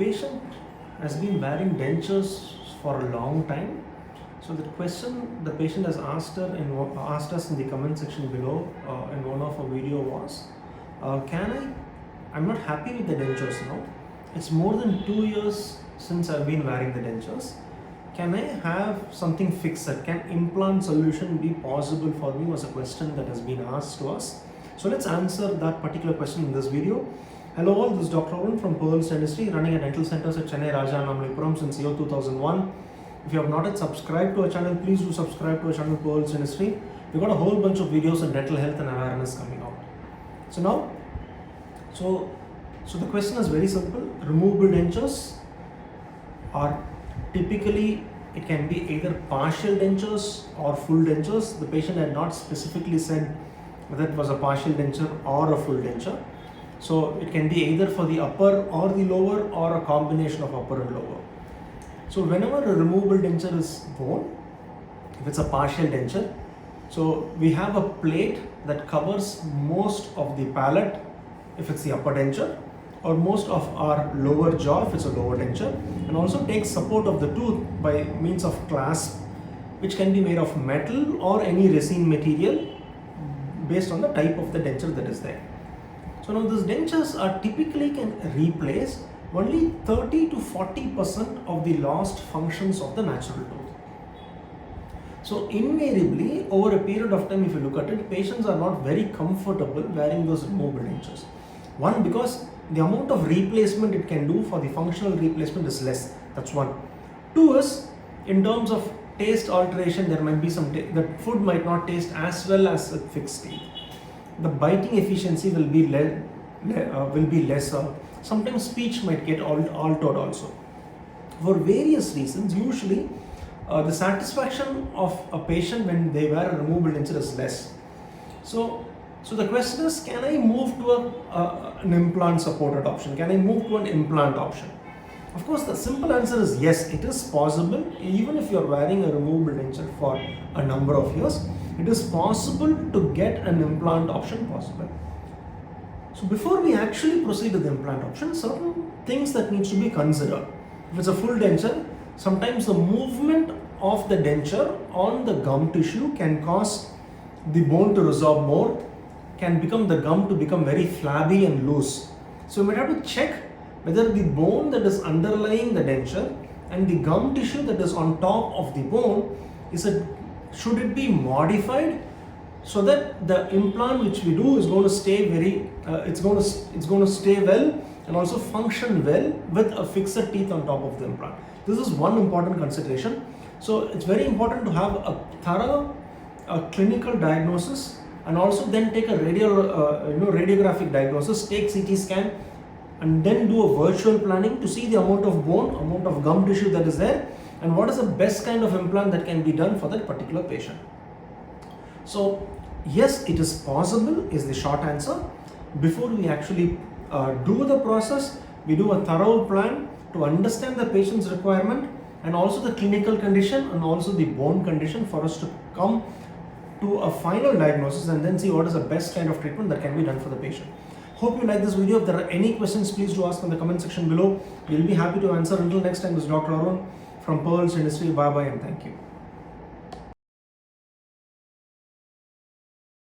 patient has been wearing dentures for a long time. So the question the patient has asked us in the comment section below in one of our video was, I'm not happy with the dentures now. It's more than 2 years since I've been wearing the dentures. Can I have something fixed? Can implant solution be possible for me? Was a question that has been asked to us. So let's answer that particular question in this video. Hello all, this is Dr. Arun from Dentistry, running a dental centers at Chennai Rajanamalipuram since year 2001. If you have not yet subscribed to our channel, please do subscribe to our channel Dentistry. We've got a whole bunch of videos on dental health and awareness coming out. So the question is very simple. Removable dentures are typically, it can be either partial dentures or full dentures. The patient had not specifically said whether it was a partial denture or a full denture. So it can be either for the upper or the lower, or a combination of upper and lower. So whenever a removable denture is worn, if it's a partial denture, so we have a plate that covers most of the palate if it's the upper denture, or most of our lower jaw if it's a lower denture, and also takes support of the tooth by means of clasp, which can be made of metal or any resin material based on the type of the denture that is there. So now these dentures are typically can replace only 30 to 40% of the lost functions of the natural tooth. So invariably, over a period of time, if you look at it, patients are not very comfortable wearing those removable dentures. One, because the amount of replacement it can do for the functional replacement is less. That's one. Two is, in terms of taste alteration, there might be the food might not taste as well as a fixed teeth. The biting efficiency will be lesser. Sometimes speech might get altered also. For various reasons, usually the satisfaction of a patient when they wear a removable denture is less. So the question is, can I move to an implant supported option? Can I move to an implant option? Of course, the simple answer is yes, it is possible. Even if you are wearing a removable denture for a number of years, it is possible to get an implant option possible. So before we actually proceed to the implant option, certain things that needs to be considered. If it's a full denture, sometimes the movement of the denture on the gum tissue can cause the bone to resorb more, can become the gum to become very flabby and loose. So we might have to check whether the bone that is underlying the denture and the gum tissue that is on top of the bone should it be modified so that the implant which we do is going to stay it's going to stay well and also function well with a fixed teeth on top of the implant. This is one important consideration. So it's very important to have a thorough clinical diagnosis, and also then take a radiographic diagnosis, take CT scan, and then do a virtual planning to see the amount of bone, amount of gum tissue that is there, and what is the best kind of implant that can be done for that particular patient. So yes, it is possible is the short answer. Before we actually do the process, we do a thorough plan to understand the patient's requirement and also the clinical condition and also the bone condition for us to come to a final diagnosis and then see what is the best kind of treatment that can be done for the patient. Hope you like this video. If there are any questions, please do ask in the comment section below. We'll be happy to answer. Until next time, this is Dr. Arun from Dentistry. Bye bye and thank you.